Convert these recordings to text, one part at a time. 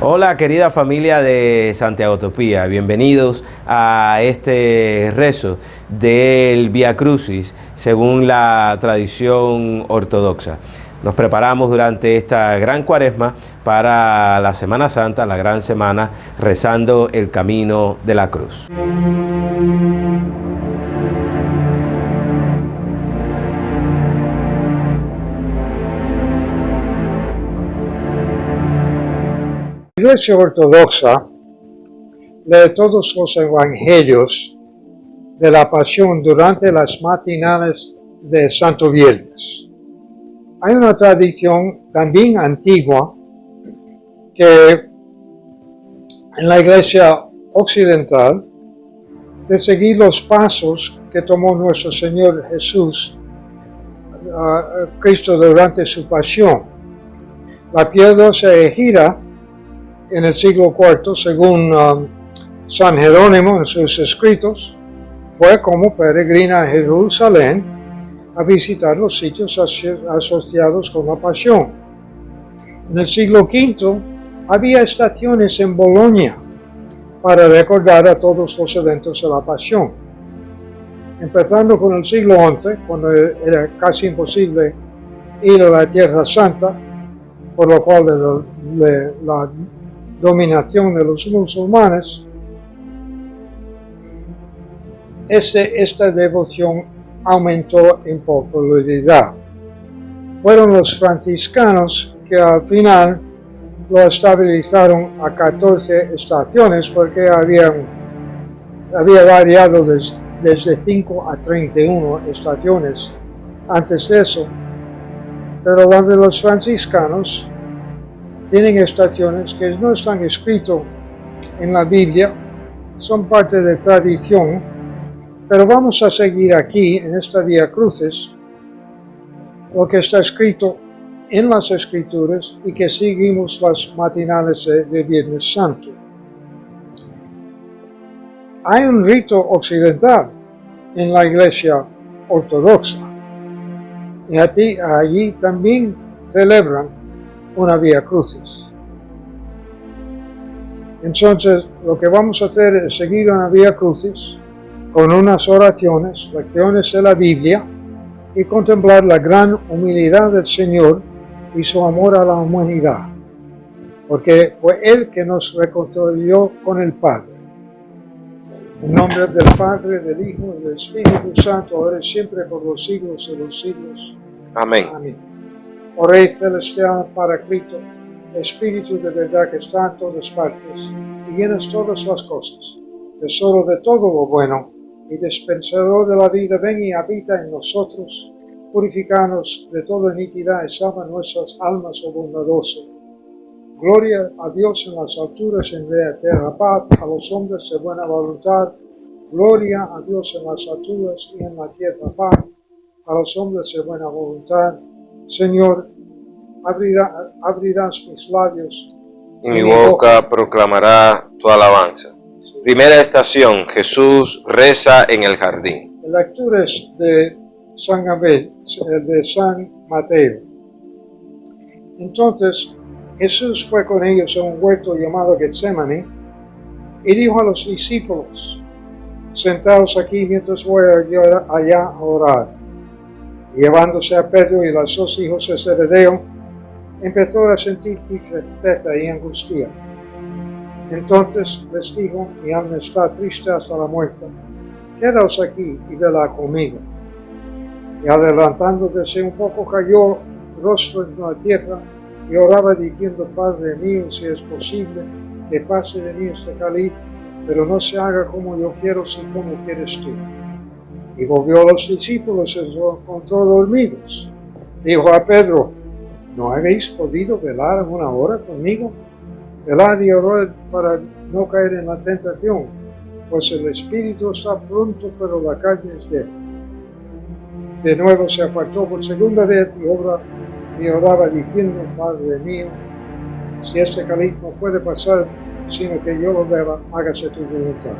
Hola querida familia de Santiago Utopía, bienvenidos a este rezo del Vía Crucis según la tradición ortodoxa. Nos preparamos durante esta gran cuaresma para la Semana Santa, la gran semana, rezando el camino de la cruz. La Iglesia Ortodoxa lee todos los evangelios de la Pasión durante las matinales de Santo Viernes. Hay una tradición también antigua que en la Iglesia Occidental de seguir los pasos que tomó nuestro Señor Jesús, Cristo, durante su pasión. La piadosa gira en el siglo IV, según San Jerónimo en sus escritos, fue como peregrina a Jerusalén a visitar los sitios asociados con la pasión. En el siglo V había estaciones en Bolonia para recordar a todos los eventos de la pasión. Empezando con el siglo XI, cuando era casi imposible ir a la Tierra Santa, por lo cual la dominación de los musulmanes, esta devoción aumentó en popularidad. Fueron los franciscanos que al final lo estabilizaron a 14 estaciones, porque había variado desde 5 a 31 estaciones antes de eso. Pero las de los franciscanos tienen estaciones que no están escritas en la Biblia, son parte de tradición, pero vamos a seguir aquí en esta Vía Crucis lo que está escrito en las Escrituras y que seguimos las matinales de Viernes Santo. Hay un rito occidental en la Iglesia Ortodoxa y allí también celebran una Vía Crucis. Entonces, lo que vamos a hacer es seguir una Vía Crucis con unas oraciones, lecciones de la Biblia, y contemplar la gran humildad del Señor y su amor a la humanidad, porque fue Él que nos reconcilió con el Padre. En nombre del Padre, del Hijo y del Espíritu Santo, ahora y siempre por los siglos de los siglos. Amén. Amén. Oh Rey celestial, Paraclito, Espíritu de verdad que está en todas partes y llenas todas las cosas, tesoro de todo lo bueno y dispensador de la vida, ven y habita en nosotros, purificanos de toda iniquidad y salva nuestras almas, oh bondadoso. Gloria a Dios en las alturas, en la tierra paz a los hombres de buena voluntad. Gloria a Dios en las alturas y en la tierra paz a los hombres de buena voluntad. Señor, abrirás mis labios Y mi boca proclamará tu alabanza. Primera estación, Jesús reza en el jardín. La lectura es de San Mateo. Entonces Jesús fue con ellos a un huerto llamado Getsemaní y dijo a los discípulos: sentaos aquí mientras voy allá a orar. Y llevándose a Pedro y los dos hijos de Zebedeo, empezó a sentir tristeza y angustia. Entonces les dijo: mi alma está triste hasta la muerte, quedaos aquí y velad conmigo. Y adelantándose un poco, cayó rostro en la tierra y oraba diciendo: Padre mío, si es posible, que pase de mí este cáliz, pero no se haga como yo quiero, sino como quieres tú. Y volvió a los discípulos y los encontró dormidos. Dijo a Pedro: ¿no habéis podido velar una hora conmigo? Velad y orad para no caer en la tentación, pues el espíritu está pronto, pero la carne es débil. De nuevo se apartó por segunda vez y oraba diciendo: Padre mío, si este cáliz no puede pasar, sino que yo lo beba, hágase tu voluntad.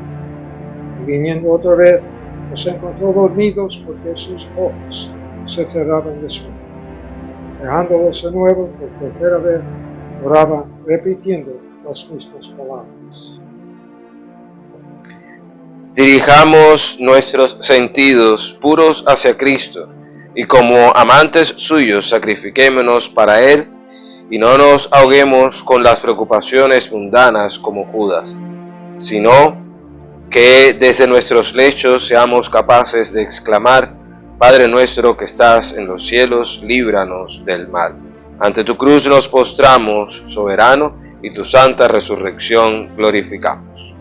Y viniendo otra vez, los encontró dormidos, porque sus ojos se cerraban de sueño. Dejándolos de nuevo por tercera vez, oraba repitiendo las mismas palabras. Dirijamos nuestros sentidos puros hacia Cristo y como amantes suyos sacrifiquémonos para Él y no nos ahoguemos con las preocupaciones mundanas como Judas, sino que desde nuestros lechos seamos capaces de exclamar: Padre nuestro que estás en los cielos, líbranos del mal. Ante tu cruz nos postramos, soberano, y tu santa resurrección glorificamos.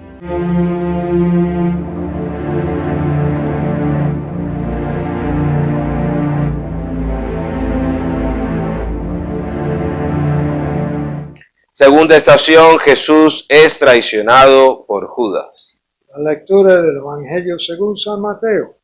Segunda estación, Jesús es traicionado por Judas. La lectura del Evangelio según San Mateo.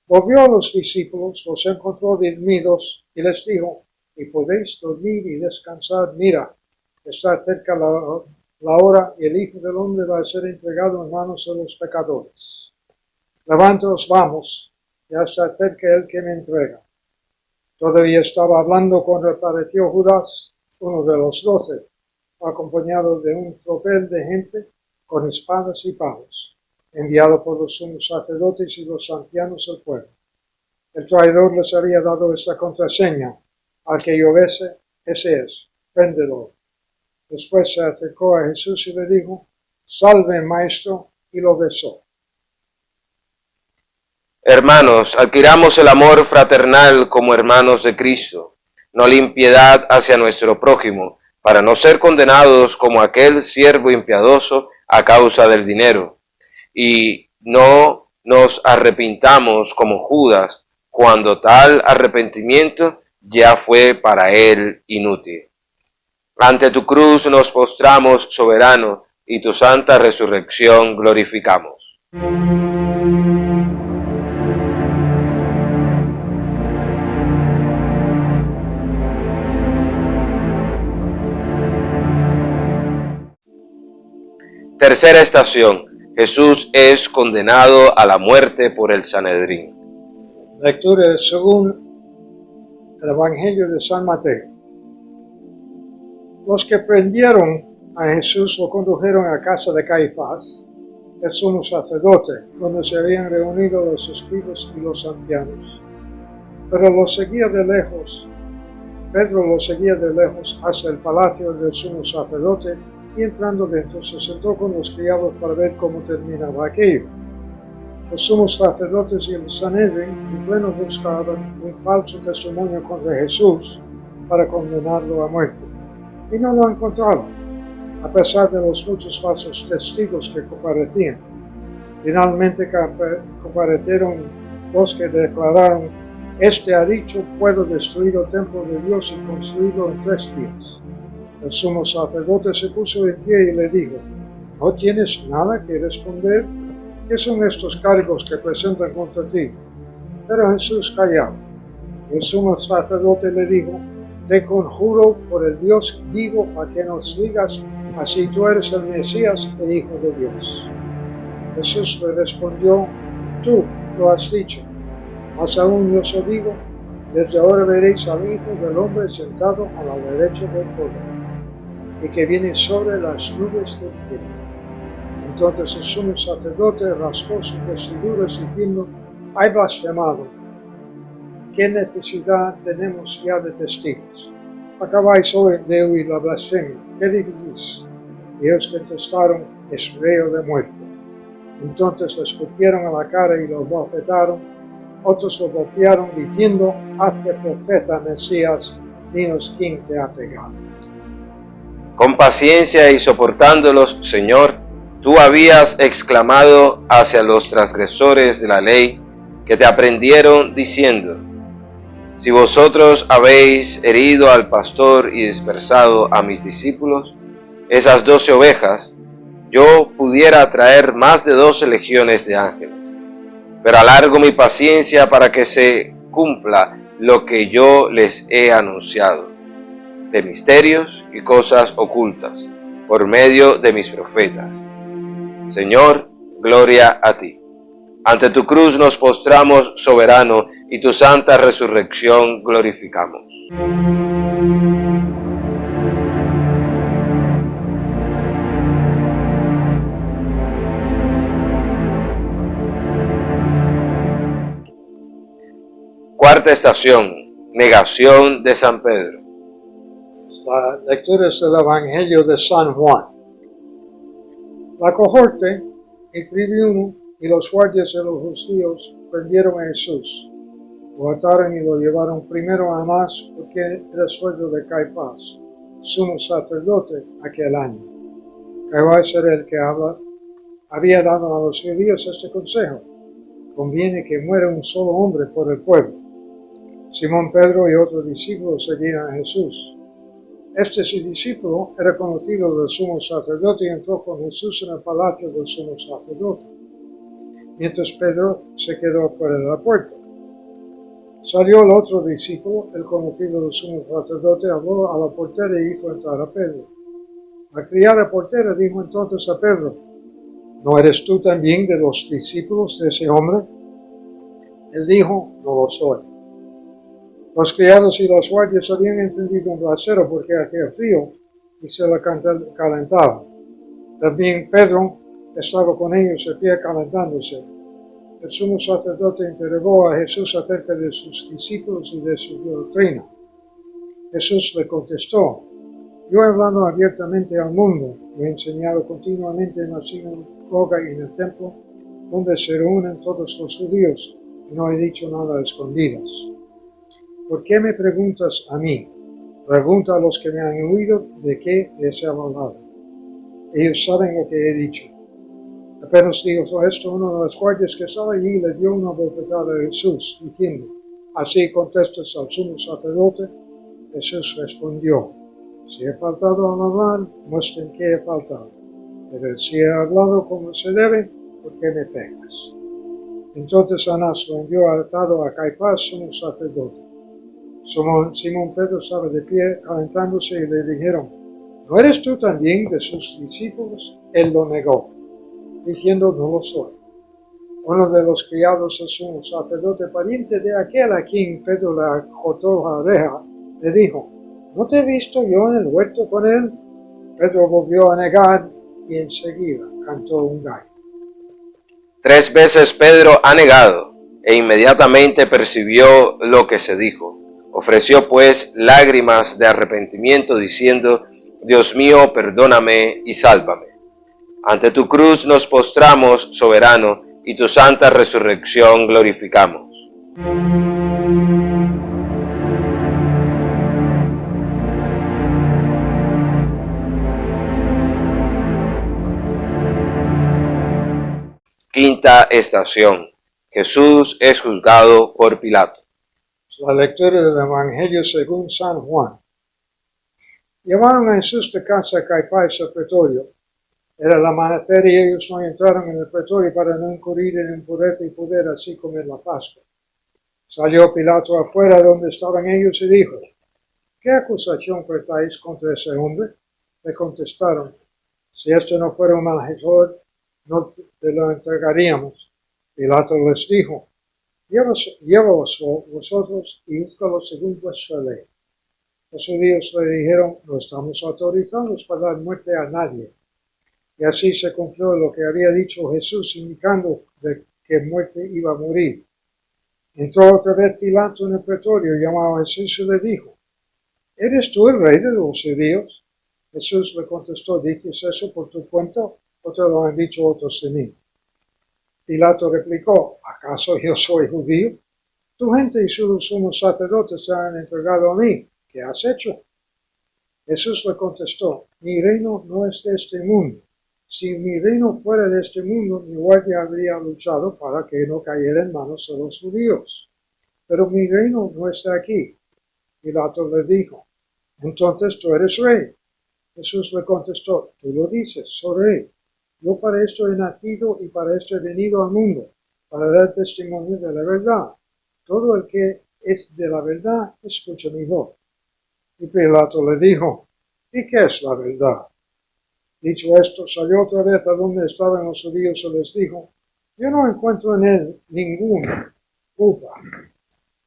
Volvió a los discípulos, los encontró dormidos y les dijo: ¿y podéis dormir y descansar? Mira, está cerca la hora y el Hijo del Hombre va a ser entregado en manos de los pecadores. Levántaos, vamos, ya está cerca el que me entrega. Todavía estaba hablando cuando apareció Judas, uno de los 12, acompañado de un tropel de gente con espadas y palos, enviado por los sumos sacerdotes y los ancianos del pueblo. El traidor les había dado esta contraseña: al que yo bese, ese es, préndelo. Después se acercó a Jesús y le dijo: salve, maestro, y lo besó. Hermanos, adquiramos el amor fraternal como hermanos de Cristo, no la impiedad hacia nuestro prójimo, para no ser condenados como aquel siervo impiadoso a causa del dinero, y no nos arrepintamos como Judas, cuando tal arrepentimiento ya fue para él inútil. Ante tu cruz nos postramos, soberano, y tu santa resurrección glorificamos. Tercera estación, Jesús es condenado a la muerte por el Sanedrín. Lectura según el Evangelio de San Mateo. Los que prendieron a Jesús lo condujeron a casa de Caifás, el sumo sacerdote, donde se habían reunido los escribas y los ancianos. Pero Pedro lo seguía de lejos hacia el palacio del sumo sacerdote, y entrando dentro se sentó con los criados para ver cómo terminaba aquello. Los sumos sacerdotes y el Sanedrín en pleno buscaban un falso testimonio contra Jesús para condenarlo a muerte, y no lo encontraron, a pesar de los muchos falsos testigos que comparecían. Finalmente comparecieron los que declararon: este ha dicho, puedo destruir el templo de Dios y construirlo en 3 días. El sumo sacerdote se puso en pie y le dijo: ¿no tienes nada que responder? ¿Qué son estos cargos que presentan contra ti? Pero Jesús callaba. El sumo sacerdote le dijo: te conjuro por el Dios vivo a que nos digas así tú eres el Mesías, el Hijo de Dios. Jesús le respondió: tú lo has dicho. Mas aún yo os digo, desde ahora veréis al Hijo del Hombre sentado a la derecha del poder, y que viene sobre las nubes del cielo. Entonces el sumo sacerdote rasgó sus vestiduras diciendo: hay blasfemado. ¿Qué necesidad tenemos ya de testigos? Acabáis hoy de oír la blasfemia. ¿Qué diréis? Y ellos contestaron: es reo de muerte. Entonces le escupieron a la cara y lo bofetaron. Otros lo golpearon diciendo: hazte profeta, Mesías, dinos quién te ha pegado. Con paciencia y soportándolos, Señor, tú habías exclamado hacia los transgresores de la ley que te aprendieron diciendo: si vosotros habéis herido al pastor y dispersado a mis discípulos, esas 12 ovejas, yo pudiera traer más de 12 legiones de ángeles. Pero alargo mi paciencia para que se cumpla lo que yo les he anunciado, de misterios y cosas ocultas, por medio de mis profetas. Señor, gloria a ti. Ante tu cruz nos postramos, soberano, y tu santa resurrección glorificamos. Cuarta estación, negación de San Pedro. La lectura es del Evangelio de San Juan. La cohorte, el tribuno y los guardias de los judíos prendieron a Jesús. Lo ataron y lo llevaron primero a Anás, porque era suegro de Caifás, sumo sacerdote aquel año. Caifás era el que había dado a los judíos este consejo: conviene que muera un solo hombre por el pueblo. Simón Pedro y otro discípulo seguían a Jesús. Este su discípulo era conocido del sumo sacerdote y entró con Jesús en el palacio del sumo sacerdote, mientras Pedro se quedó fuera de la puerta. Salió el otro discípulo, el conocido del sumo sacerdote, habló a la portera y hizo entrar a Pedro. La criada portera dijo entonces a Pedro: ¿no eres tú también de los discípulos de ese hombre? Él dijo: no lo soy. Los criados y los guardias habían encendido un brasero porque hacía frío y se la calentaba. También Pedro estaba con ellos de pie calentándose. El sumo sacerdote interrogó a Jesús acerca de sus discípulos y de su doctrina. Jesús le contestó: yo he hablado abiertamente al mundo, he enseñado continuamente en la sinagoga y en el templo, donde se reúnen todos los judíos, y no he dicho nada a escondidas. ¿Por qué me preguntas a mí? Pregunta a los que me han oído de qué les he hablado. Ellos saben lo que he dicho. Apenas dijo esto, uno de los guardias que estaba allí le dio una bofetada a Jesús, diciendo: ¿así contestas al sumo sacerdote? Jesús respondió: si he faltado al hablar, muestren que he faltado. Pero si he hablado como se debe, ¿por qué me pegas? Entonces Anás lo envió atado a Caifás, sumo sacerdote. Simón Pedro estaba de pie calentándose y le dijeron: ¿no eres tú también de sus discípulos? Él lo negó, diciendo: no lo soy. Uno de los criados del sumo sacerdote, pariente de aquel a quien Pedro le cortó la oreja, le dijo: ¿no te he visto yo en el huerto con él? Pedro volvió a negar y enseguida cantó un gallo. 3 veces Pedro ha negado e inmediatamente percibió lo que se dijo. Ofreció pues lágrimas de arrepentimiento diciendo: Dios mío, perdóname y sálvame. Ante tu cruz nos postramos, soberano, y tu santa resurrección glorificamos. Quinta estación. Jesús es juzgado por Pilato. La lectura del Evangelio según San Juan. Llevaron a Jesús de casa a Caifás al pretorio. Era el amanecer y ellos no entraron en el pretorio para no incurrir en impureza y poder así comer la Pascua. Salió Pilato afuera donde estaban ellos y dijo: ¿qué acusación tratáis contra ese hombre? Le contestaron: si esto no fuera un malhechor, no te lo entregaríamos. Pilato les dijo: llévalos vosotros y juzgalos según vuestra ley. Los judíos le dijeron: no estamos autorizados para dar muerte a nadie. Y así se cumplió lo que había dicho Jesús, indicando de qué muerte iba a morir. Entró otra vez Pilato en el pretorio, llamó a Jesús y le dijo: ¿eres tú el rey de los judíos? Jesús le contestó: ¿dices eso por tu cuenta o te lo han dicho otros de mí? Pilato replicó: ¿acaso yo soy judío? Tu gente y sus sumos sacerdotes te han entregado a mí. ¿Qué has hecho? Jesús le contestó: mi reino no es de este mundo. Si mi reino fuera de este mundo, mi guardia habría luchado para que no cayera en manos de los judíos. Pero mi reino no está aquí. Pilato le dijo: entonces tú eres rey. Jesús le contestó: tú lo dices, soy rey. Yo para esto he nacido y para esto he venido al mundo, para dar testimonio de la verdad. Todo el que es de la verdad, escucha mi voz. Y Pilato le dijo: ¿y qué es la verdad? Dicho esto, salió otra vez a donde estaban los judíos y les dijo: yo no encuentro en él ninguna culpa.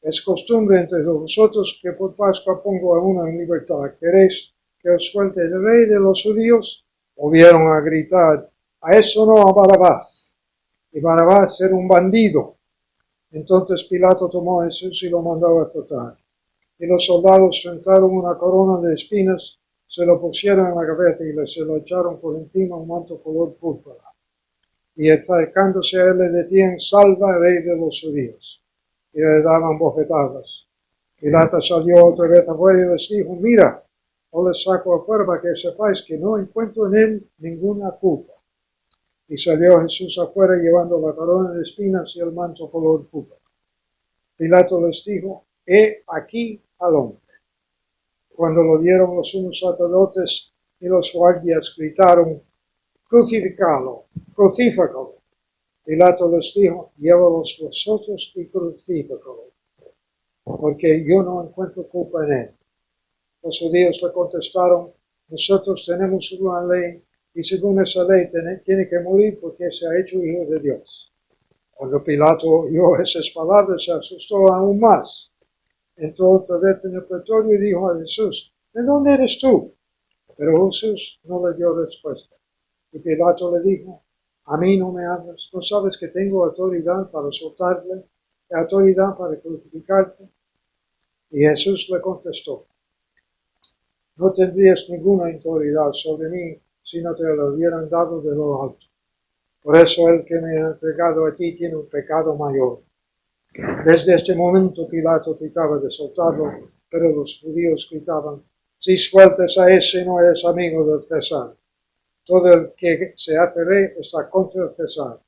Es costumbre entre vosotros que por Pascua pongo a uno en libertad. ¿Queréis que os suelte el rey de los judíos? Volvieron a gritar: a eso no, a Barabás. Y Barabás era un bandido. Entonces Pilato tomó a Jesús y lo mandó a azotar. Y los soldados sentaron una corona de espinas, se lo pusieron en la cabeza y se lo echaron por encima un manto color púrpura. Y acercándose a él le decían: salva, rey de los judíos. Y le daban bofetadas. Pilato salió otra vez afuera y les dijo: mira, os les saco afuera para que sepáis que no encuentro en él ninguna culpa. Y salió Jesús afuera llevando la corona de espinas y el manto color púrpura. Pilato les dijo: he aquí al hombre. Cuando lo vieron los sumos sacerdotes y los guardias gritaron: crucificalo, crucíficalo. Pilato les dijo: llévalos vosotros y crucíficalo, porque yo no encuentro culpa en él. Los judíos le contestaron: nosotros tenemos una ley, y según esa ley tiene que morir porque se ha hecho hijo de Dios. Cuando Pilato oyó esas palabras, se asustó aún más. Entró otra vez en el pretorio y dijo a Jesús: ¿de dónde eres tú? Pero Jesús no le dio respuesta. Y Pilato le dijo: a mí no me hablas, ¿no sabes que tengo autoridad para soltarle, y autoridad para crucificarte? Y Jesús le contestó: no tendrías ninguna autoridad sobre mí si no te lo hubieran dado de lo alto. Por eso el que me ha entregado a ti tiene un pecado mayor. Desde este momento Pilato trataba de soltarlo, pero los judíos gritaban: si sueltas a ese no eres amigo del César. Todo el que se hace rey está contra el César.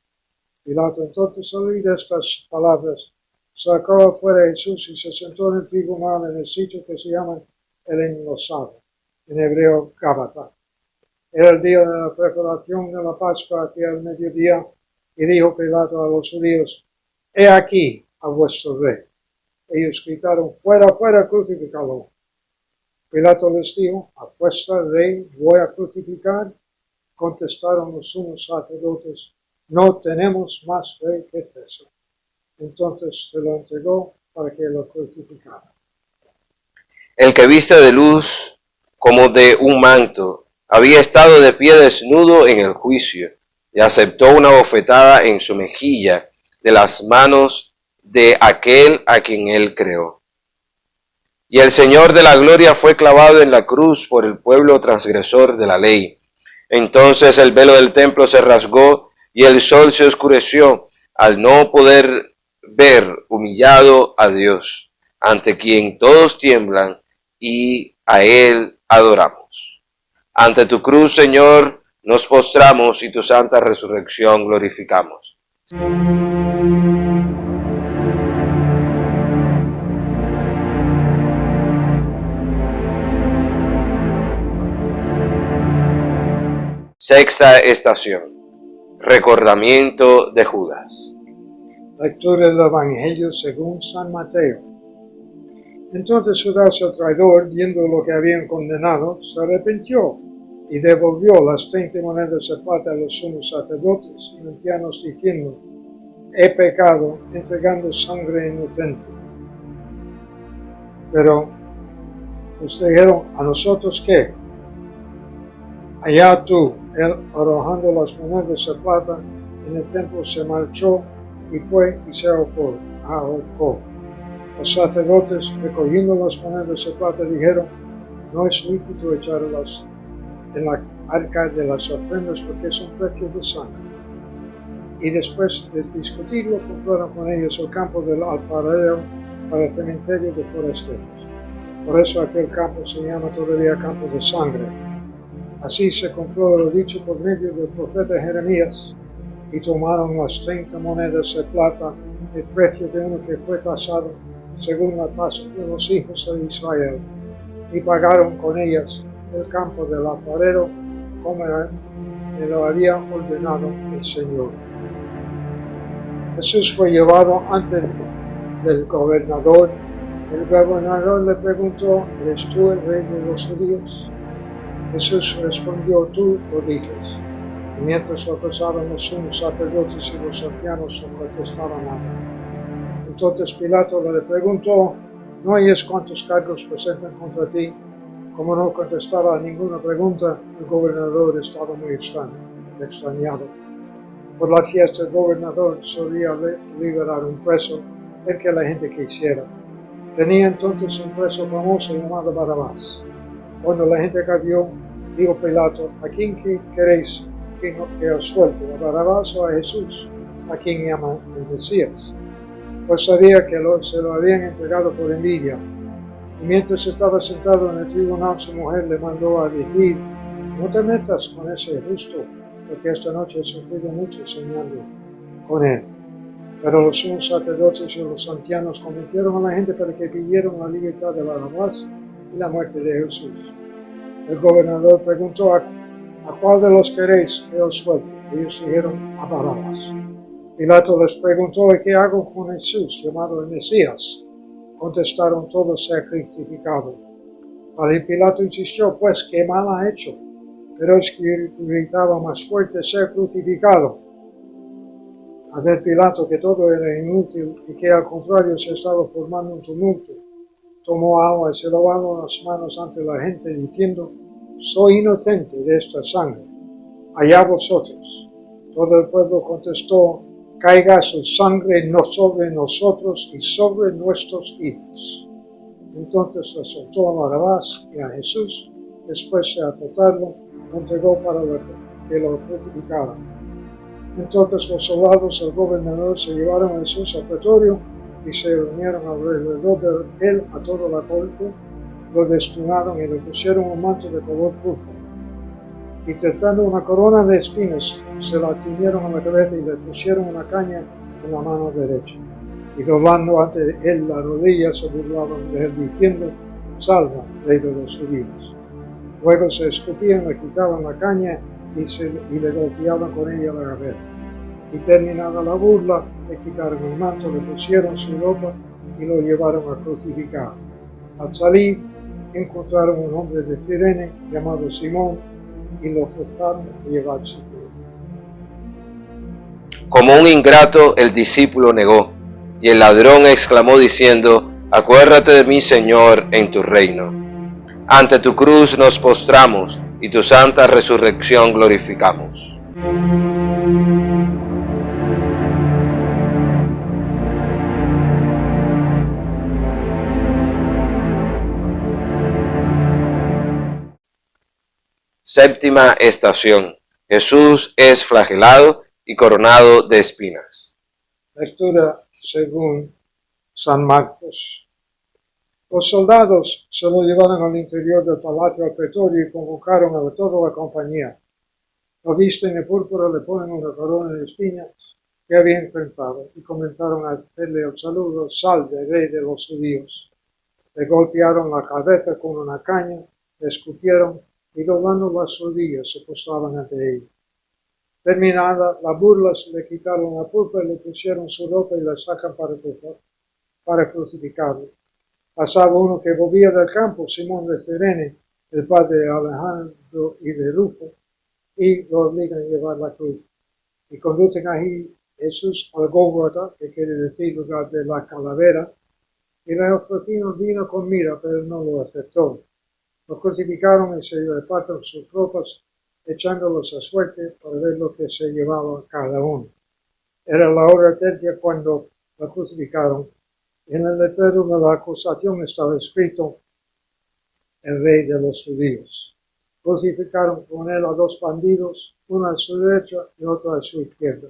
Pilato entonces, al oír estas palabras, sacó afuera a Jesús y se sentó en el tribunal en el sitio que se llama el Enlosado, en hebreo Gábata. Era el día de la preparación de la Pascua hacia el mediodía, y dijo Pilato a los judíos: he aquí a vuestro rey. Ellos gritaron: fuera, fuera, crucifícalo. Pilato les dijo: a vuestro rey voy a crucificar. Contestaron los sumos sacerdotes: no tenemos más rey que César. Entonces se lo entregó para que lo crucificara. El que viste de luz como de un manto había estado de pie desnudo en el juicio y aceptó una bofetada en su mejilla de las manos de aquel a quien él creó. Y el Señor de la gloria fue clavado en la cruz por el pueblo transgresor de la ley. Entonces el velo del templo se rasgó y el sol se oscureció al no poder ver, humillado a Dios, ante quien todos tiemblan y a él adoramos. Ante tu cruz, Señor, nos postramos y tu santa resurrección glorificamos. Sexta estación. Recordamiento de Judas. Lectura del Evangelio según San Mateo. Entonces Judas el traidor, viendo lo que habían condenado, se arrepintió y devolvió las 30 monedas de plata a los sumos sacerdotes y ancianos, diciendo: he pecado entregando sangre inocente. Pero pues dijeron: ¿a nosotros qué? Allá tú. Él, arrojando las monedas de plata en el templo, se marchó y fue y se ahorcó. Los sacerdotes, recogiendo las monedas de plata, dijeron: no es lícito echarlas en la arca de las ofrendas porque son precios de sangre. Y después de discutirlo, compraron con ellos el campo del alfarero para el cementerio de forasteros. Por eso aquel campo se llama todavía campo de sangre. Así se cumplió lo dicho por medio del profeta Jeremías, y tomaron las 30 monedas de plata, el precio de uno que fue tasado según la tasa de los hijos de Israel, y pagaron con ellas el campo del alfarero como me lo había ordenado el Señor. Jesús fue llevado ante del gobernador. El gobernador le preguntó: ¿eres tú el rey de los judíos? Jesús respondió: tú lo dices. Y mientras lo acusaban los sumos sacerdotes y los ancianos, no contestaban nada. Entonces Pilato le preguntó: ¿no oyes cuántos cargos presentan contra ti? Como no contestaba a ninguna pregunta, el gobernador estaba muy extrañado. Por la fiesta, el gobernador solía liberar un preso el que la gente quisiera. Tenía entonces un preso famoso llamado Barrabás. Cuando la gente cayó, dijo Pilato: ¿a quién queréis que os suelte, a Barrabás o a Jesús, a quien llaman el Mesías? Pues sabía que se lo habían entregado por envidia. Y mientras estaba sentado en el tribunal, su mujer le mandó a decir: no te metas con ese justo, porque esta noche he sufrido mucho soñando con él. Pero los sumos sacerdotes y los ancianos convencieron a la gente para que pidieran la libertad de Barrabás y la muerte de Jesús. El gobernador preguntó: ¿a cuál de los queréis que os suelte? Ellos dijeron: a Barrabás. Pilato les preguntó: ¿y qué hago con Jesús, llamado el Mesías? Contestaron todos: sea crucificado. Pilato insistió: pues, ¿qué mal ha hecho? Pero es que gritaba más fuerte: sea crucificado. Al ver Pilato que todo era inútil y que al contrario se estaba formando un tumulto, tomó agua y se lavó las manos ante la gente, diciendo: soy inocente de esta sangre, allá vosotros. Todo el pueblo contestó: caiga su sangre no sobre nosotros y sobre nuestros hijos. Entonces le soltó a Barrabás y a Jesús. Después de azotarlo, lo entregó para que lo crucificaran. Entonces los soldados del gobernador se llevaron a Jesús al pretorio y se reunieron alrededor de él a toda la corte, lo desnudaron y le pusieron un manto de color púrpura. Y tratando una corona de espinas, se la ciñeron a la cabeza y le pusieron una caña en la mano derecha. Y doblando ante él la rodilla, se burlaban de él, diciendo: salva, rey de los judíos. Luego se escupían, le quitaban la caña y le golpeaban con ella la cabeza. Y terminada la burla, le quitaron el manto, le pusieron su ropa y lo llevaron a crucificar. Al salir, encontraron un hombre de Cirene llamado Simón y lo forzaron a llevar su cruz. Como un ingrato, el discípulo negó, y el ladrón exclamó diciendo: acuérdate de mí, Señor, en tu reino. Ante tu cruz nos postramos, y tu santa resurrección glorificamos. Séptima estación. Jesús es flagelado y coronado de espinas. Lectura según San Marcos. Los soldados se lo llevaron al interior del palacio al pretorio y convocaron a toda la compañía. Lo visten de púrpura, le ponen una corona de espinas que había enfrentado y comenzaron a hacerle el saludo: salve, rey de los judíos. Le golpearon la cabeza con una caña, le escupieron y doblando las rodillas se postraban ante él. Terminada la burla, se le quitaron la púrpura y le pusieron su ropa y la sacan para crucificarlo. Pasaba uno que volvía del campo, Simón de Cirene, el padre de Alejandro y de Rufo, y lo obligan a llevar la cruz. Y conducen a Jesús al Gólgota, que quiere decir lugar de la calavera, y le ofrecieron vino con mirra, pero no lo aceptó. Lo crucificaron y se reparten sus ropas, echándolos a suerte para ver lo que se llevaba cada uno. Era la hora tercia cuando lo crucificaron. En el letrero de la acusación estaba escrito: el rey de los judíos. Crucificaron con él a dos bandidos, uno a su derecha y otro a su izquierda.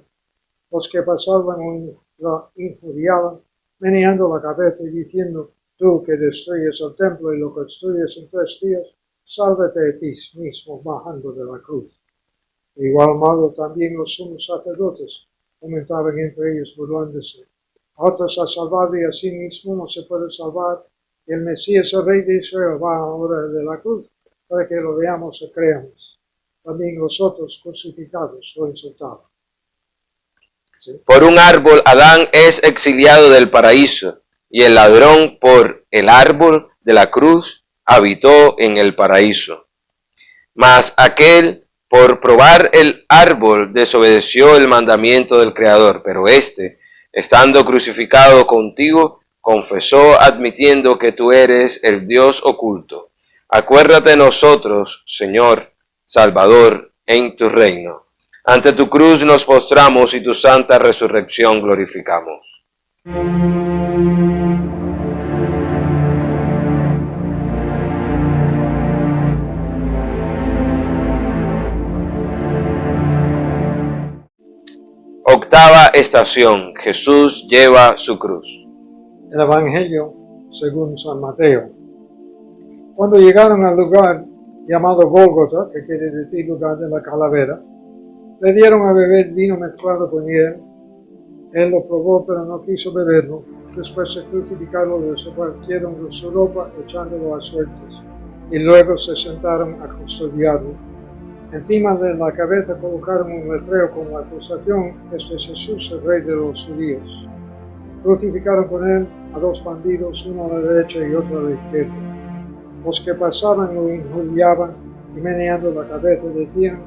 Los que pasaban la injuriaban, meneando la cabeza y diciendo: tú que destruyes el templo y lo construyes en 3 días, sálvate de ti mismo bajando de la cruz. De igual modo también los sumos sacerdotes comentaban entre ellos burlándose: a otros ha salvado y a sí mismo no se puede salvar. El Mesías, el Rey de Israel, va ahora de la cruz para que lo veamos y creamos. También los otros crucificados lo insultaban. ¿Sí? Por un árbol Adán es exiliado del paraíso, y el ladrón por el árbol de la cruz habitó en el paraíso. Mas aquel por probar el árbol desobedeció el mandamiento del Creador, pero éste, estando crucificado contigo, confesó admitiendo que tú eres el Dios oculto. Acuérdate de nosotros, Señor, Salvador, en tu reino. Ante tu cruz nos postramos y tu santa resurrección glorificamos. Octava estación. Jesús lleva su cruz. El Evangelio según San Mateo. Cuando llegaron al lugar llamado Gólgota, que quiere decir lugar de la calavera, le dieron a beber vino mezclado con hiel. Él lo probó, pero no quiso beberlo. Después de crucificarlo, le repartieron su ropa, echándolo a suertes, y luego se sentaron a custodiarlo. Encima de la cabeza colocaron un letrero con la acusación: "Este es Jesús, el Rey de los Judíos". Crucificaron con él a dos bandidos, uno a la derecha y otro a la izquierda. Los que pasaban lo injuriaban y meneando la cabeza decían: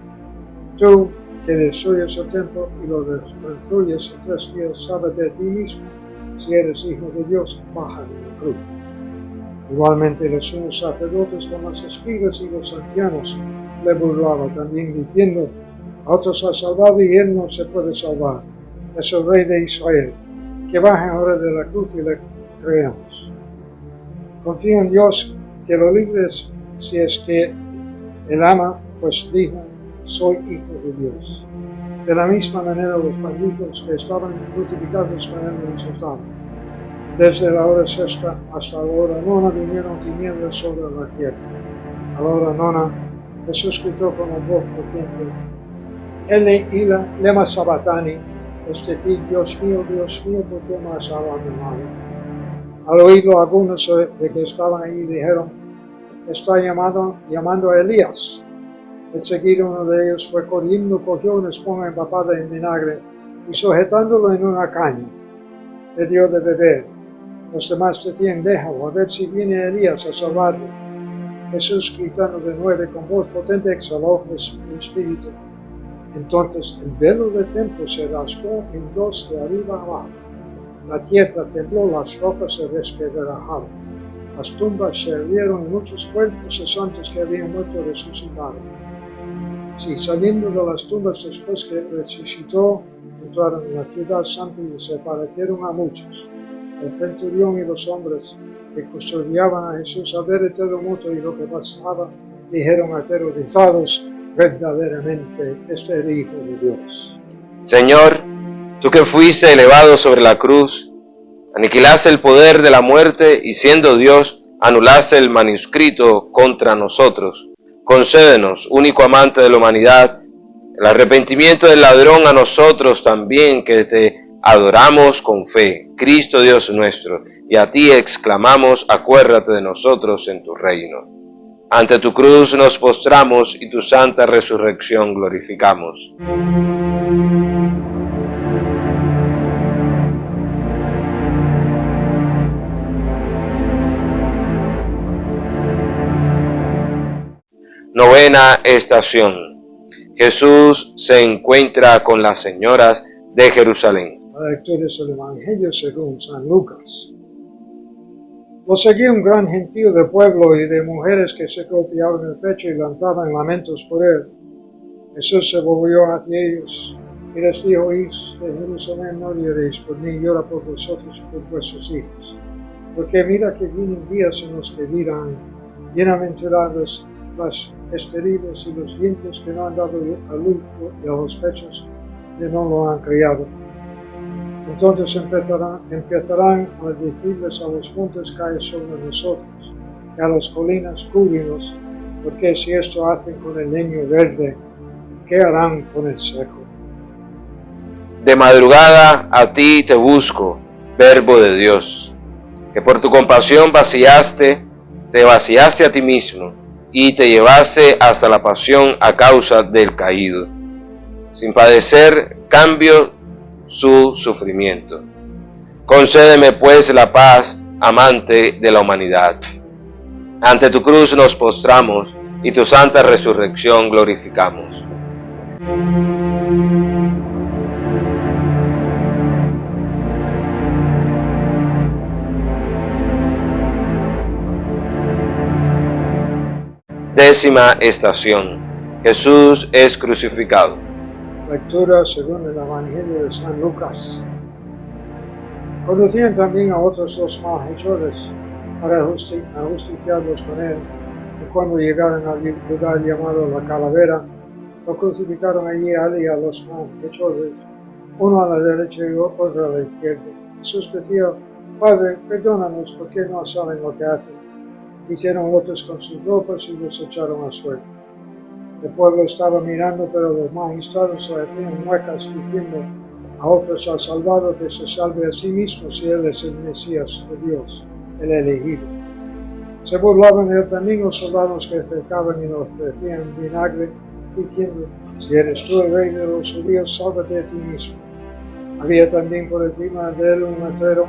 "Tú que destruyes el templo y lo reconstruyes en 3 días, sábate a ti mismo. Si eres hijo de Dios, baja de la cruz". Igualmente los sumos sacerdotes con los escribas y los ancianos le burlaban también, diciendo: "A otros ha salvado y él no se puede salvar. Es el Rey de Israel. Que baje ahora de la cruz y le creamos". Confío en Dios que lo libres si es que él ama, pues dijo: "Soy hijo de Dios". De la misma manera los bandidos que estaban crucificados con él lo insultaban. Desde la hora sexta hasta la hora nona vinieron tinieblas sobre la tierra. A la hora nona Jesús gritó con voz potente: "Eli, Eli, lema sabachthani", es decir: Dios mío, ¿por qué me has abandonado? Al oírlo, algunos de que estaban allí dijeron: "Está llamando a Elías". Enseguida uno de ellos fue corriendo, cogió una esponja empapada en vinagre y sujetándolo en una caña, le dio de beber. Los demás decían: "Déjalo, a ver si viene Elías a salvarlo". Jesús, gritando de nuevo con voz potente, exhaló el espíritu. Entonces el velo del templo se rasgó en dos de arriba abajo. La tierra tembló, las rocas se resquebrajaron. Las tumbas se abrieron y muchos cuerpos de santos que habían muerto resucitaron. Sí, saliendo de las tumbas después que resucitó, entraron en la ciudad santa y se parecieron a muchos. El centurión y los hombres que custodiaban a Jesús, al ver todo el mundo y lo que pasaba, dijeron aterrorizados: "Verdaderamente este es el Hijo de Dios". Señor, tú que fuiste elevado sobre la cruz, aniquilaste el poder de la muerte y siendo Dios, anulaste el manuscrito contra nosotros. Concédenos, único amante de la humanidad, el arrepentimiento del ladrón a nosotros también, que te adoramos con fe, Cristo Dios nuestro, y a ti exclamamos: acuérdate de nosotros en tu reino. Ante tu cruz nos postramos y tu santa resurrección glorificamos. Novena estación. Jesús se encuentra con las señoras de Jerusalén. La lectura es el Evangelio según San Lucas. Lo seguía un gran gentío de pueblo y de mujeres que se golpeaban el pecho y lanzaban lamentos por él. Jesús se volvió hacia ellos y les dijo: "Id de Jerusalén, no lloréis por mí, llora por vosotros y por vuestros hijos. Porque mira que vienen días en los que dirán: bienaventurados las estériles y los vientres que no han dado a luz, y a los pechos que no lo han criado. Entonces empezarán a decirles a los montes: cae sobre nosotros, y a las colinas: cúbrenos, porque si esto hacen con el leño verde, ¿qué harán con el seco?". De madrugada a ti te busco, Verbo de Dios, que por tu compasión te vaciaste a ti mismo y te llevaste hasta la pasión a causa del caído, sin padecer cambio su sufrimiento. Concédeme pues la paz, amante de la humanidad. Ante tu cruz nos postramos y tu santa resurrección glorificamos. Décima estación. Jesús es crucificado. Lectura según el Evangelio de San Lucas. Conducían también a otros dos malhechores para ajusticiarlos con él, y cuando llegaron al lugar llamado la Calavera, lo crucificaron allí a él y a los malhechores, uno a la derecha y otro a la izquierda. Jesús decía: Padre, perdónanos porque no saben lo que hacen. Hicieron otros con sus ropas y los echaron a sueldo. El pueblo estaba mirando, pero los magistrados se hacían muecas diciendo a otros: al salvador que se salve a sí mismo si él es el Mesías de Dios, el elegido. Se burlaban de él también los soldados que acercaban y le ofrecían vinagre, diciendo: si eres tú el rey de los judíos, sálvate a ti mismo. Había también por encima de él un letrero: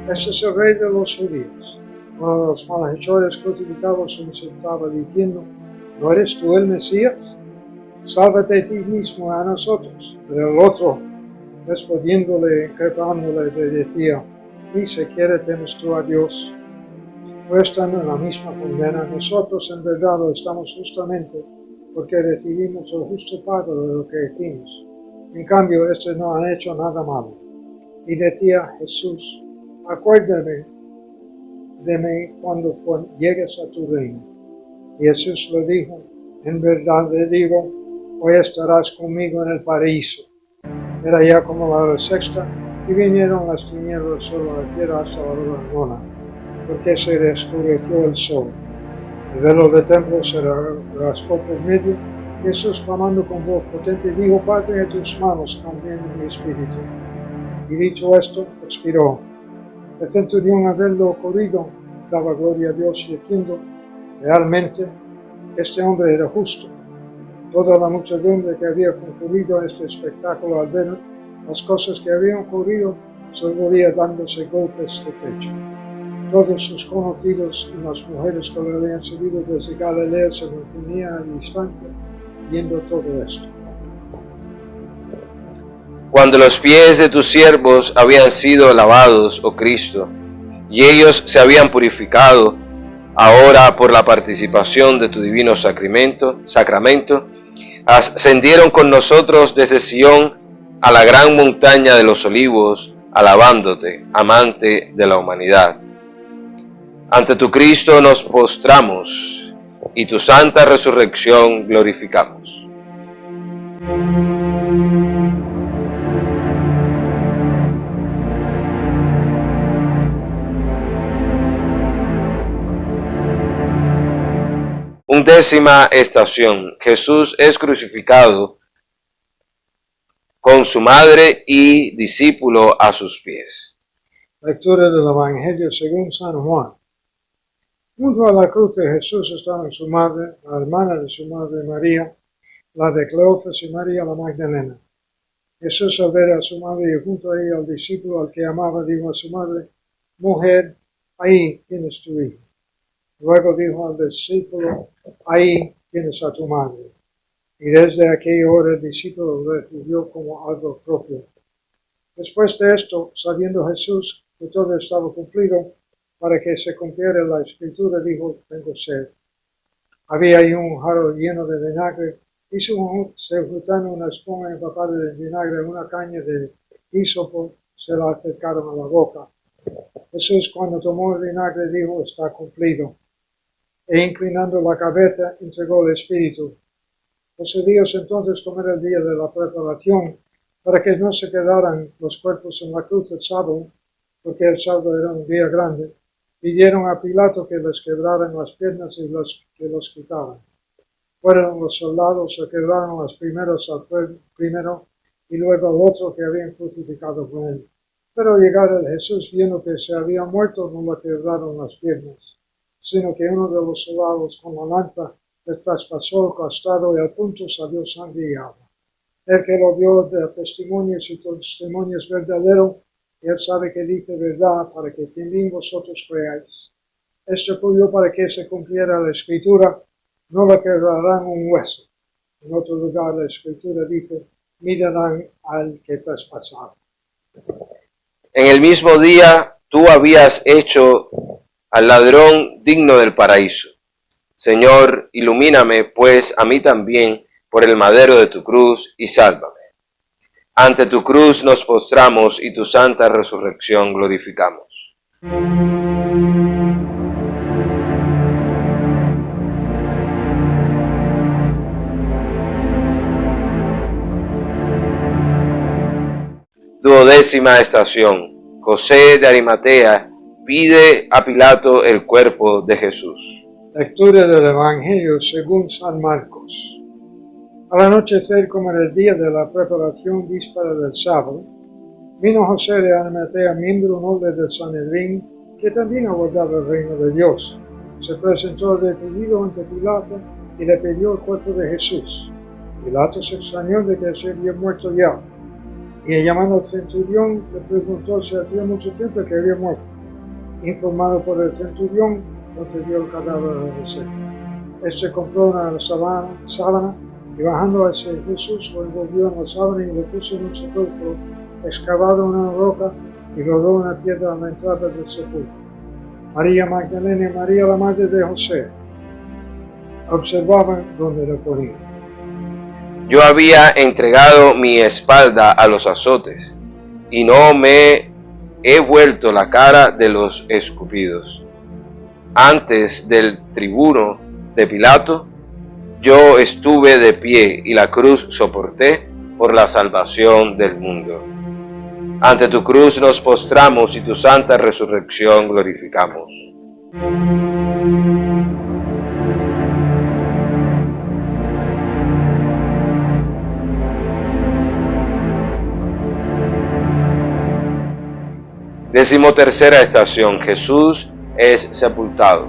este es el rey de los judíos. Uno de los malhechores crucificados insultaba diciendo: ¿no eres tú el Mesías? Sálvate a ti mismo, a nosotros. Pero el otro, respondiéndole, increpándole, le decía: ni siquiera temes tú a Dios. No estando en la misma condena, nosotros en verdad lo estamos justamente, porque recibimos el justo pago de lo que hicimos. En cambio, este no ha hecho nada malo. Y decía Jesús: acuérdame de mí cuando llegues a tu reino. Y Jesús le dijo: en verdad le digo, hoy estarás conmigo en el paraíso. Era ya como la hora sexta, y vinieron las tinieblas sobre la tierra hasta la hora nona, porque se oscureció el sol. El velo del templo se rasgó por medio, y Jesús, clamando con voz potente, dijo: Padre, en tus manos encomiendo mi espíritu. Y dicho esto, expiró. El centurión, al ver lo ocurrido, daba gloria a Dios, diciendo: realmente este hombre era justo. Toda la muchedumbre que había concurrido a este espectáculo, al ver las cosas que habían ocurrido, se volvía dándose golpes de pecho. Todos sus conocidos y las mujeres que le habían seguido desde Galilea se mantenían al instante viendo todo esto. Cuando los pies de tus siervos habían sido lavados, oh Cristo, y ellos se habían purificado, ahora por la participación de tu divino sacramento, ascendieron con nosotros desde Sión a la gran montaña de los olivos, alabándote, amante de la humanidad. Ante tu Cristo nos postramos, y tu santa resurrección glorificamos. Undécima estación. Jesús es crucificado con su madre y discípulo a sus pies. Lectura del Evangelio según San Juan. Junto a la cruz de Jesús estaban su madre, la hermana de su madre María, la de Cleofas y María la Magdalena. Jesús, al ver a su madre y junto a ella al discípulo al que amaba, dijo a su madre: mujer, ahí tienes tu hijo. Luego dijo al discípulo: ahí tienes a tu madre. Y desde aquella hora el discípulo lo recibió como algo propio. Después de esto, sabiendo Jesús que todo estaba cumplido, para que se cumpliera la escritura, dijo: tengo sed. Había ahí un jarro lleno de vinagre, y se juntando una esponja empapada de vinagre en una caña de hisopo, se la acercaron a la boca. Jesús, cuando tomó el vinagre, dijo: está cumplido. E inclinando la cabeza, entregó el espíritu. Los judíos entonces, como era el día de la preparación, para que no se quedaran los cuerpos en la cruz el sábado, porque el sábado era un día grande, pidieron a Pilato que les quebraran las piernas y que los quitaran. Fueron los soldados que quebraron las primeras al primero y luego al otro que habían crucificado con él. Pero llegado Jesús, viendo que se había muerto, no le quebraron las piernas, sino que uno de los soldados con la lanza le traspasó el costado y al punto salió sangre y agua. El que lo vio de testimonio, si tu testimonio es verdadero, él sabe que dice verdad, para que también vosotros creáis. Esto ocurrió para que se cumpliera la escritura: no le quebrarán un hueso. En otro lugar la escritura dice: mirarán al que traspasaron. En el mismo día tú habías hecho al ladrón digno del paraíso. Señor, ilumíname pues a mí también por el madero de tu cruz y sálvame. Ante tu cruz nos postramos y tu santa resurrección glorificamos. Duodécima estación. José de Arimatea pide a Pilato el cuerpo de Jesús. Lectura del Evangelio según San Marcos. Al anochecer, como en el día de la preparación víspera del sábado, vino José de Arimatea, miembro noble del Sanedrín, que también aguardaba el reino de Dios. Se presentó decidido ante Pilato y le pidió el cuerpo de Jesús. Pilato se extrañó de que se había muerto ya, y llamando al centurión le preguntó si hacía mucho tiempo que había muerto. Informado por el centurión, concedió el cadáver de José. Este compró una sábana y bajando hacia Jesús lo envolvió en la sábana y lo puso en un sepulcro excavado en una roca y rodó una piedra a la entrada del sepulcro. María Magdalena y María, la madre de José, observaban donde lo ponían. Yo había entregado mi espalda a los azotes, y no me he vuelto la cara de los escupidos. Antes del tribuno de Pilato, yo estuve de pie y la cruz soporté por la salvación del mundo. Ante tu cruz nos postramos y tu santa resurrección glorificamos. Decimotercera estación. Jesús es sepultado.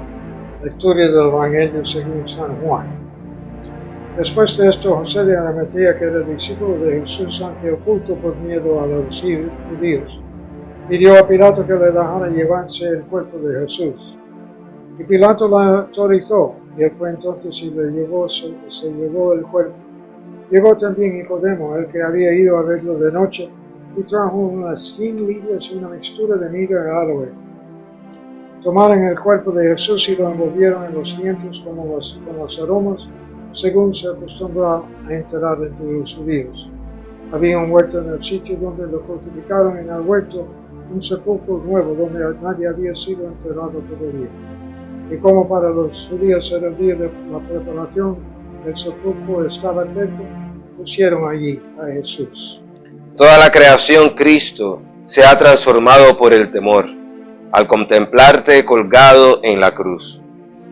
Lectura del Evangelio según San Juan. Después de esto, José de Arimatea, que era discípulo de Jesús, aunque oculto por miedo a los judíos, pidió a Pilato que le dejara llevarse el cuerpo de Jesús. Y Pilato la autorizó, y él fue entonces y se llevó el cuerpo. Llegó también Nicodemo, el que había ido a verlo de noche, y trajo unas 100 libras y una mixtura de mirra y aloe. Tomaron el cuerpo de Jesús y lo envolvieron en los lienzos con los aromas, según se acostumbraba a enterrar entre los judíos. Había un huerto en el sitio donde lo crucificaron, en el huerto un sepulcro nuevo donde nadie había sido enterrado todavía. Y como para los judíos era el día de la preparación, el sepulcro estaba cerca, pusieron allí a Jesús. Toda la creación, Cristo, se ha transformado por el temor, al contemplarte colgado en la cruz.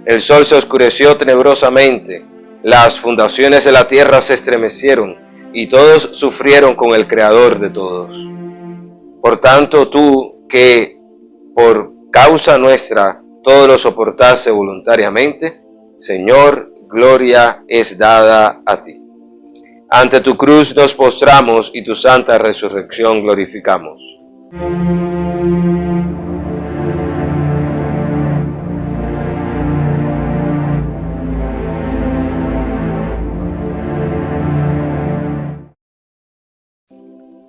El sol se oscureció tenebrosamente, las fundaciones de la tierra se estremecieron, y todos sufrieron con el Creador de todos. Por tanto, tú, que por causa nuestra todo lo soportaste voluntariamente, Señor, gloria es dada a ti. Ante tu cruz nos postramos y tu santa resurrección glorificamos.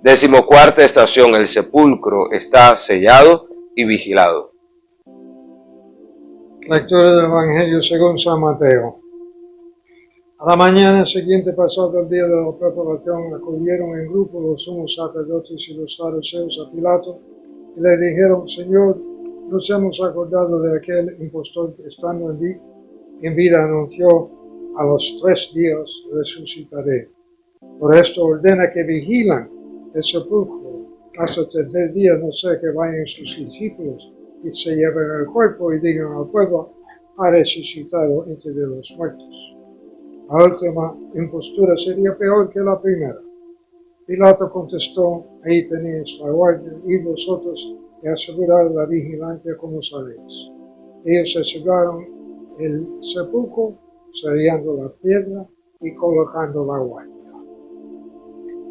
Decimocuarta estación. El sepulcro está sellado y vigilado. Lectura del Evangelio según San Mateo. A la mañana siguiente, pasado el día de la preparación, acudieron en grupo los sumos sacerdotes y los fariseos a Pilato y le dijeron: Señor, nos hemos acordado de aquel impostor que estando en vida anunció: a los 3 días resucitaré. Por esto ordena que vigilan el sepulcro hasta el tercer día, no sea que vayan sus discípulos y se lleven el cuerpo y digan al pueblo: ha resucitado entre los muertos. La última impostura sería peor que la primera. Pilato contestó: ahí tenéis la guardia, y vosotros y asegurad la vigilancia como sabéis. Ellos aseguraron el sepulcro, sellando la piedra y colocando la guardia.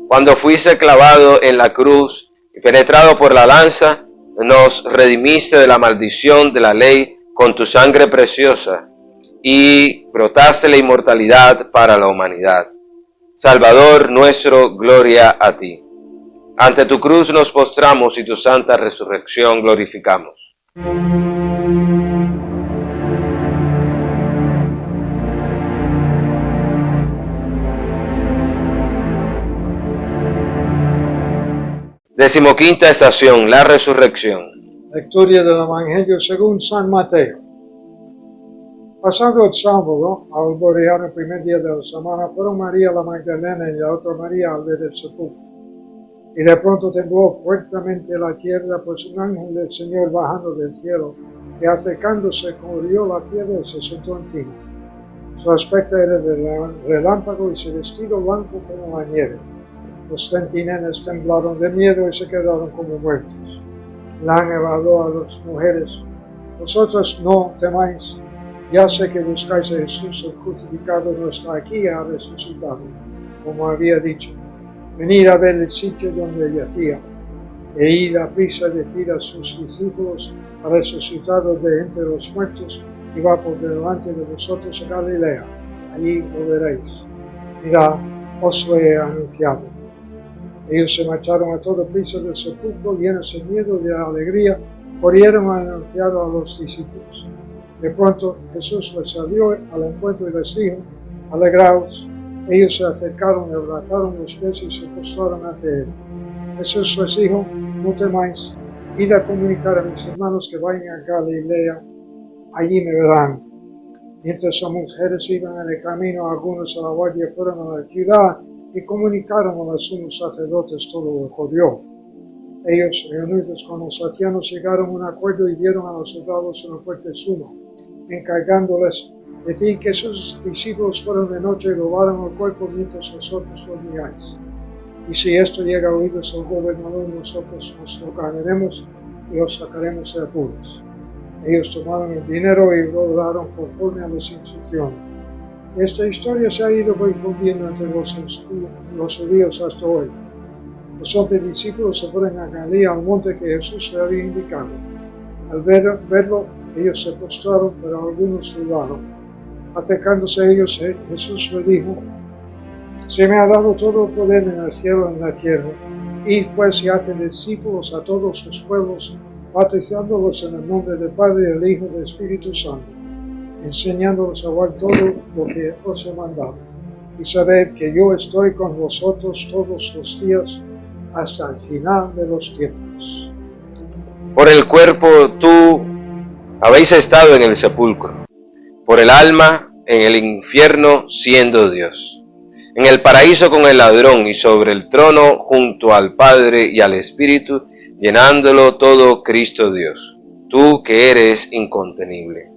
Cuando fuiste clavado en la cruz y penetrado por la lanza, nos redimiste de la maldición de la ley con tu sangre preciosa y brotaste la inmortalidad para la humanidad. Salvador nuestro, gloria a ti. Ante tu cruz nos postramos y tu santa resurrección glorificamos. 15ª estación, la resurrección. Lectura del Evangelio según San Mateo. Pasado el sábado, al alborear el primer día de la semana, fueron María la Magdalena y la otra María al ver el sepulcro. Y de pronto tembló fuertemente la tierra, pues un ángel del Señor bajando del cielo, y acercándose corrió la piedra y se sentó encima. Su aspecto era de relámpago y su vestido blanco como la nieve. Los centinelas temblaron de miedo y se quedaron como muertos. El ángel habló a las mujeres: vosotras no temáis, ya sé que buscáis a Jesús, el crucificado no está aquí, ha resucitado, como había dicho. Venid a ver el sitio donde yacía, e id a prisa a decir a sus discípulos: ha resucitado de entre los muertos, y va por delante de vosotros a Galilea, allí lo veréis. Mirad, os lo he anunciado. Ellos se marcharon a toda prisa del sepulcro, llenos de miedo y de alegría, corrieron a anunciar a los discípulos. De pronto Jesús les salió al encuentro y les dijo: alegraos. Ellos se acercaron, le abrazaron los pies y se postraron ante él. Jesús les dijo: no temáis, id a comunicar a mis hermanos que vayan a Galilea, allí me verán. Mientras las mujeres iban en el camino, algunos a la guardia fueron a la ciudad y comunicaron a los sumos sacerdotes todo lo que ocurrió. Ellos, reunidos con los ancianos, llegaron a un acuerdo y dieron a los soldados una fuerte suma, encargándoles decir que sus discípulos fueron de noche y robaron el cuerpo mientras vosotros dormíais. Y si esto llega a oídos al gobernador, nosotros nos lo ganaremos y os sacaremos de apuros. Ellos tomaron el dinero y lo daron conforme a las instrucciones. Esta historia se ha ido difundiendo entre los judíos hasta hoy. Los 11 discípulos se fueron a Galilea, al monte que Jesús le había indicado. Al verlo, ellos se postraron, pero algunos dudaron. Acercándose a ellos, Jesús le dijo: se me ha dado todo el poder en el cielo y en la tierra. Id pues y haced discípulos a todos los pueblos, bautizándolos en el nombre del Padre, del Hijo y del Espíritu Santo, enseñándolos a guardar todo lo que os he mandado. Y sabed que yo estoy con vosotros todos los días hasta el final de los tiempos. Por el cuerpo tú habéis estado en el sepulcro, por el alma en el infierno siendo Dios, en el paraíso con el ladrón y sobre el trono junto al Padre y al Espíritu, llenándolo todo Cristo Dios, tú que eres incontenible.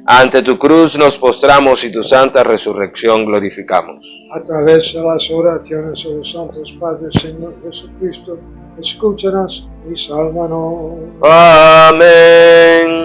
Ante tu cruz nos postramos y tu santa resurrección glorificamos. A través de las oraciones de los santos padres, Señor Jesucristo, escúchanos y sálvanos. Amén.